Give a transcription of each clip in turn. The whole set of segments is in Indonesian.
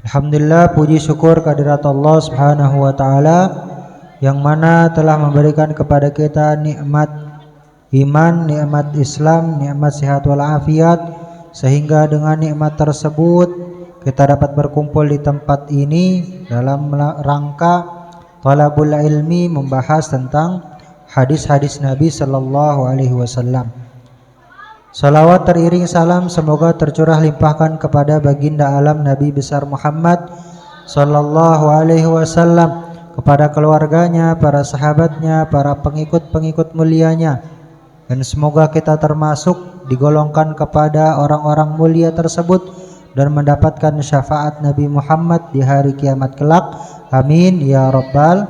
Alhamdulillah, puji syukur kehadirat Allah Subhanahu wa taala yang mana telah memberikan kepada kita nikmat iman, nikmat Islam, nikmat sehat walafiat, sehingga dengan nikmat tersebut kita dapat berkumpul di tempat ini dalam rangka talabul ilmi, membahas tentang hadis-hadis Nabi sallallahu alaihi wasallam. Salawat teriring salam semoga tercurah limpahkan kepada baginda alam Nabi besar Muhammad sallallahu alaihi wasallam, kepada keluarganya, para sahabatnya, para pengikut-pengikut mulianya, dan semoga kita termasuk digolongkan kepada orang-orang mulia tersebut dan mendapatkan syafaat Nabi Muhammad di hari kiamat kelak. Amin ya rabbal.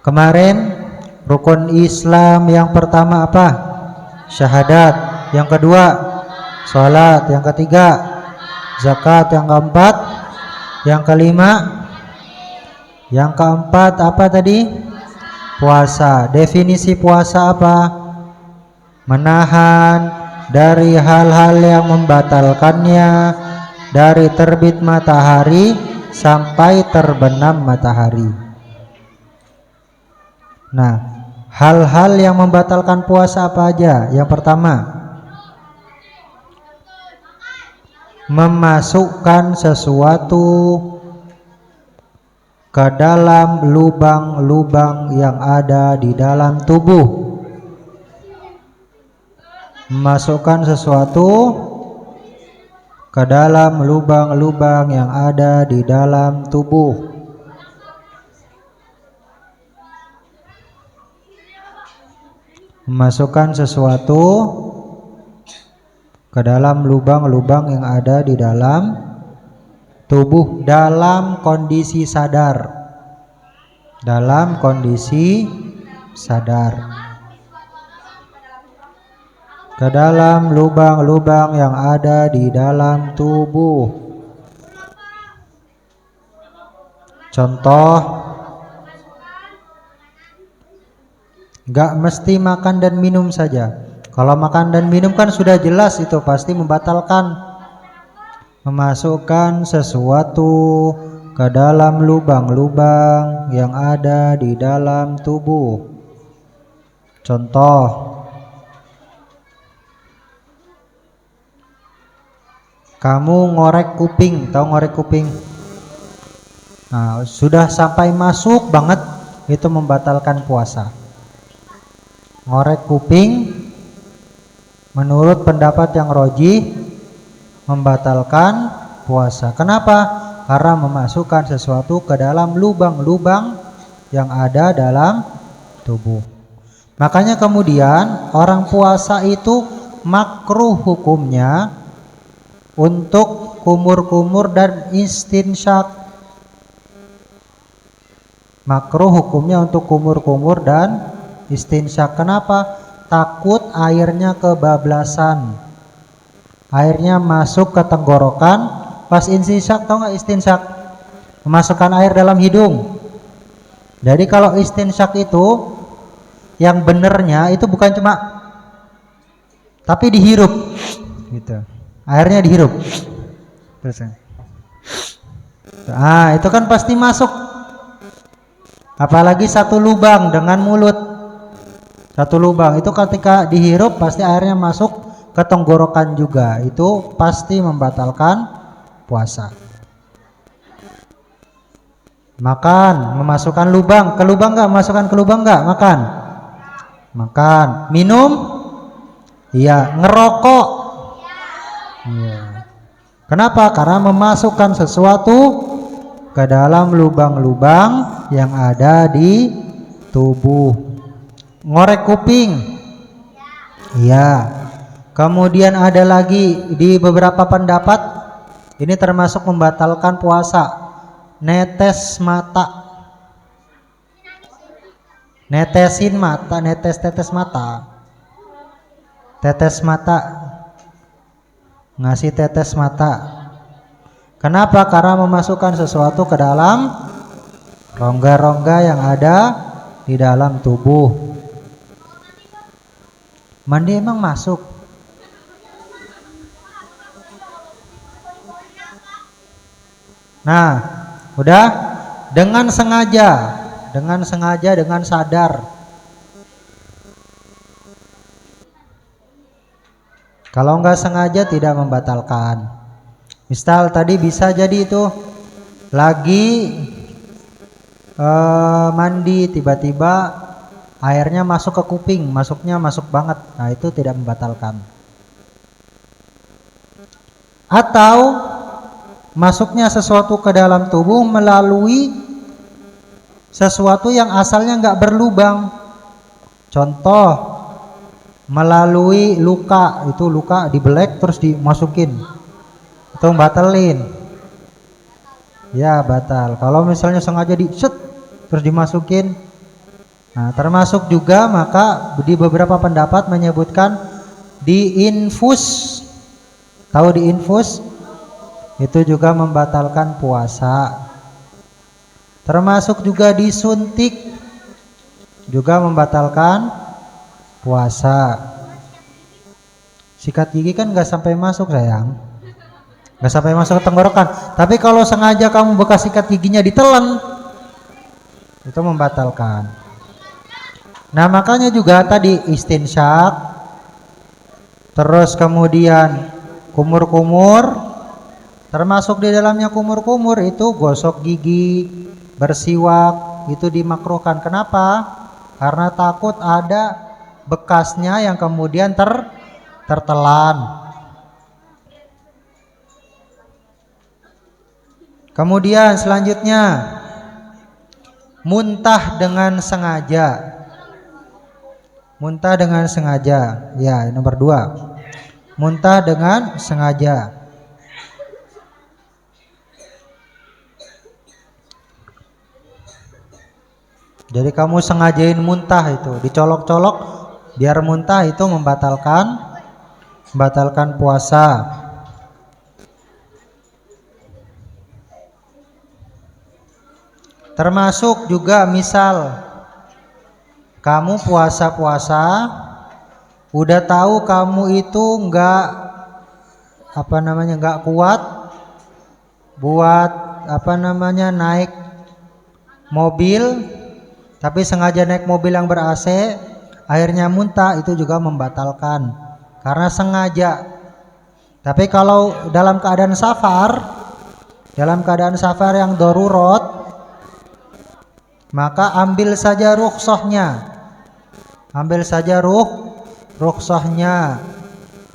Kemarin rukun Islam yang pertama apa? Syahadat. Yang kedua salat. Yang ketiga zakat. Yang keempat, yang kelima, yang keempat apa tadi? Puasa. Definisi puasa apa? Menahan dari hal-hal yang membatalkannya dari terbit matahari sampai terbenam matahari. Nah, hal-hal yang membatalkan puasa apa aja? Yang pertama, memasukkan sesuatu ke dalam lubang-lubang yang ada di dalam tubuh. Memasukkan sesuatu ke dalam lubang-lubang yang ada di dalam tubuh. Memasukkan sesuatu ke dalam lubang-lubang yang ada di dalam tubuh dalam kondisi sadar. Dalam kondisi sadar. Ke dalam lubang-lubang yang ada di dalam tubuh. Contoh, gak mesti makan dan minum saja. Kalau makan dan minum kan sudah jelas itu pasti membatalkan. Memasukkan sesuatu ke dalam lubang-lubang yang ada di dalam tubuh. Contoh, kamu ngorek kuping. Tahu ngorek kuping? Nah, sudah sampai masuk banget, itu membatalkan puasa. Ngorek kuping menurut pendapat yang rajih membatalkan puasa. Kenapa? Karena memasukkan sesuatu ke dalam lubang-lubang yang ada dalam tubuh. Makanya kemudian orang puasa itu makruh hukumnya untuk kumur-kumur dan istinsyak. Makruh hukumnya untuk kumur-kumur dan istinsyak. Kenapa? Takut airnya kebablasan, airnya masuk ke tenggorokan. Pas istinsyak, tahu nggak istinsyak? Memasukkan air dalam hidung. Jadi kalau istinsyak itu yang benernya itu bukan cuma tapi dihirup gitu, airnya dihirup terus. Ah, itu kan pasti masuk. Apalagi satu lubang dengan mulut. Satu lubang itu ketika dihirup pasti airnya masuk ke tenggorokan juga. Itu pasti membatalkan puasa. Makan, memasukkan lubang. Ke lubang enggak? Memasukkan ke lubang enggak? Makan. Makan. Minum? Iya. Ngerokok? Iya. Kenapa? Karena memasukkan sesuatu ke dalam lubang-lubang yang ada di tubuh. Ngorek kuping, iya. Kemudian ada lagi di beberapa pendapat ini termasuk membatalkan puasa. Netes mata, netesin mata, tetes mata, tetes mata, ngasih tetes mata. Kenapa? Karena memasukkan sesuatu ke dalam rongga-rongga yang ada di dalam tubuh. Mandi emang masuk? Nah, udah dengan sengaja, dengan sadar. Kalau nggak sengaja tidak membatalkan. Misal tadi bisa jadi itu lagi mandi, tiba-tiba airnya masuk ke kuping, masuk banget. Nah, itu tidak membatalkan. Atau masuknya sesuatu ke dalam tubuh melalui sesuatu yang asalnya nggak berlubang. Contoh, melalui luka, itu luka dibelek terus dimasukin, itu batalin. Ya batal. Kalau misalnya sengaja set terus dimasukin, nah termasuk juga maka di beberapa pendapat menyebutkan diinfus. Tahu diinfus? Itu juga membatalkan puasa. Termasuk juga disuntik juga membatalkan puasa. Sikat gigi kan nggak sampai masuk sayang, nggak sampai masuk ke tenggorokan. Tapi kalau sengaja kamu bekas sikat giginya ditelan, itu membatalkan. Nah makanya juga tadi istinsyak, terus kemudian kumur-kumur, termasuk di dalamnya kumur-kumur itu gosok gigi, bersiwak, itu dimakruhkan. Kenapa? Karena takut ada bekasnya yang kemudian tertelan. Kemudian selanjutnya muntah dengan sengaja. Muntah dengan sengaja. Ya, nomor 2. Muntah dengan sengaja. Jadi kamu sengajain muntah itu, dicolok-colok biar muntah, itu membatalkan puasa. Termasuk juga misal kamu puasa-puasa udah tahu kamu itu nggak kuat buat naik mobil, tapi sengaja naik mobil yang ber-AC, akhirnya muntah, itu juga membatalkan karena sengaja. Tapi kalau dalam keadaan safar yang darurat, maka ambil saja rukhsahnya.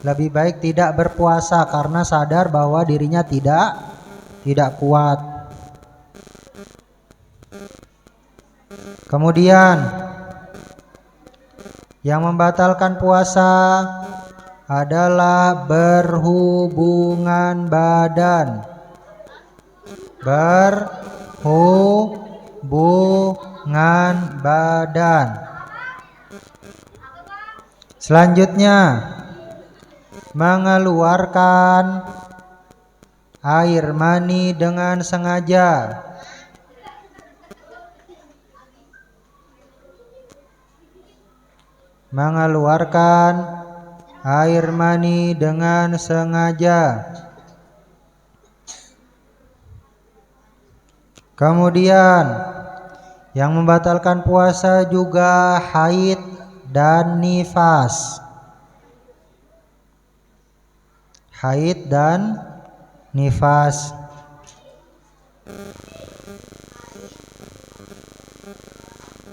Lebih baik tidak berpuasa karena sadar bahwa dirinya tidak kuat. Kemudian yang membatalkan puasa adalah berhubungan badan. Selanjutnya mengeluarkan air mani dengan sengaja. Kemudian yang membatalkan puasa juga haid dan nifas.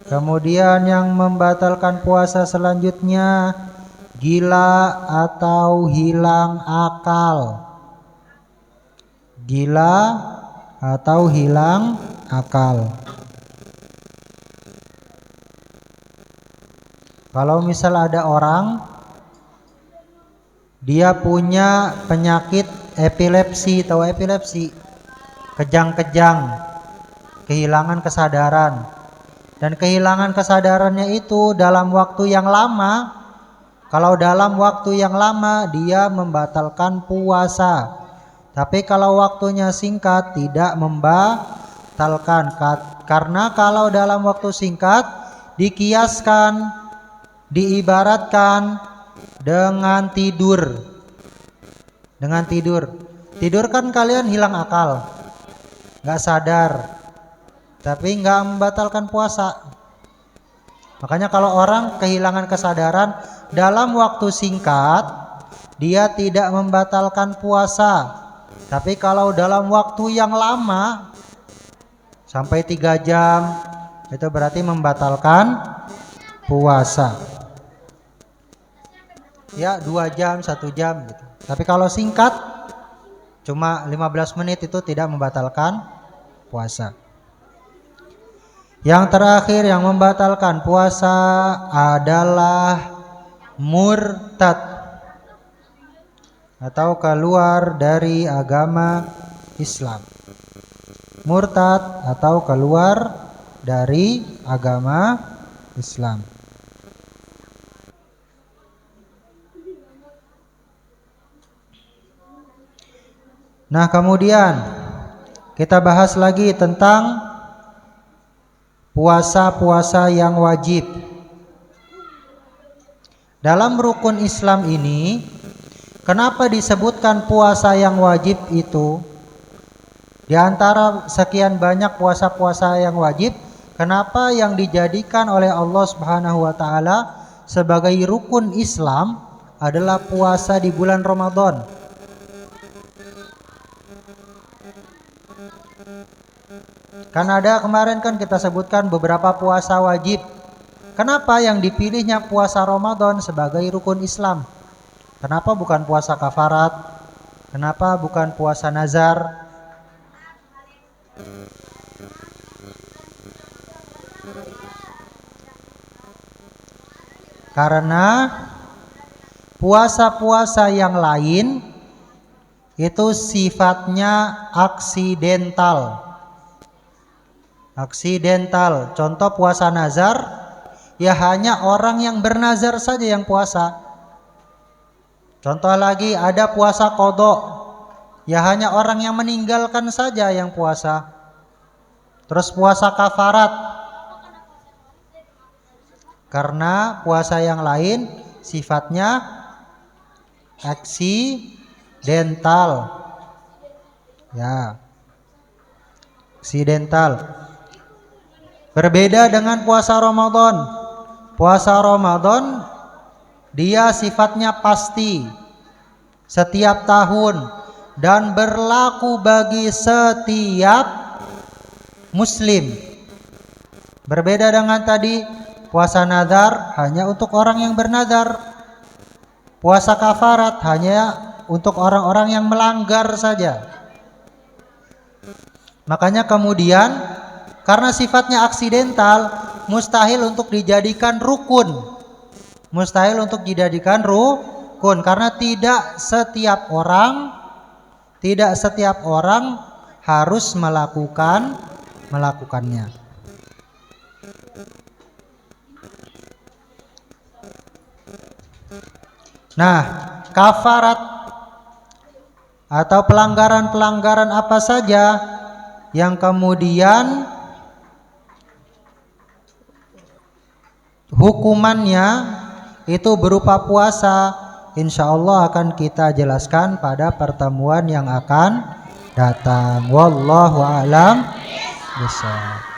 Kemudian yang membatalkan puasa selanjutnya gila atau hilang akal. Kalau misal ada orang dia punya penyakit epilepsi, tahu epilepsi? Kejang-kejang, kehilangan kesadaran. Dan kehilangan kesadarannya itu dalam waktu yang lama. Kalau dalam waktu yang lama dia membatalkan puasa. Tapi kalau waktunya singkat tidak membatalkan. Karena kalau dalam waktu singkat diibaratkan dengan tidur. Tidur kan kalian hilang akal. nggak sadar, tapi nggak membatalkan puasa. Makanya kalau orang kehilangan kesadaran dalam waktu singkat, dia tidak membatalkan puasa. Tapi kalau dalam waktu yang lama, sampai 3 jam, itu berarti membatalkan puasa. Ya 2 jam, 1 jam gitu. Tapi kalau singkat, cuma 15 menit itu tidak membatalkan puasa. Yang terakhir yang membatalkan puasa adalah murtad atau keluar dari agama Islam. Murtad atau keluar dari agama Islam. Nah, kemudian kita bahas lagi tentang puasa-puasa yang wajib. Dalam rukun Islam ini, kenapa disebutkan puasa yang wajib itu? Di antara sekian banyak puasa-puasa yang wajib, kenapa yang dijadikan oleh Allah Subhanahu wa taala sebagai rukun Islam adalah puasa di bulan Ramadan? Kan ada kemarin kan kita sebutkan beberapa puasa wajib. Kenapa yang dipilihnya puasa Ramadan sebagai rukun Islam? Kenapa bukan puasa kafarat? Kenapa bukan puasa nazar? Karena puasa-puasa yang lain itu sifatnya aksidental. Aksidental. Contoh puasa nazar, ya hanya orang yang bernazar saja yang puasa. Contoh lagi ada puasa qadha, ya hanya orang yang meninggalkan saja yang puasa. Terus puasa kafarat, karena puasa yang lain sifatnya aksidental. Ya, aksidental. Berbeda dengan puasa Ramadan. Puasa Ramadan dia sifatnya pasti setiap tahun dan berlaku bagi setiap muslim. Berbeda dengan tadi puasa nazar hanya untuk orang yang bernazar. Puasa kafarat hanya untuk orang-orang yang melanggar saja. Makanya kemudian karena sifatnya aksidental, mustahil untuk dijadikan rukun. Mustahil untuk dijadikan rukun karena tidak setiap orang harus melakukannya. Nah, kafarat atau pelanggaran-pelanggaran apa saja yang kemudian hukumannya itu berupa puasa, insya Allah akan kita jelaskan pada pertemuan yang akan datang. Wallahu a'lam bishawab.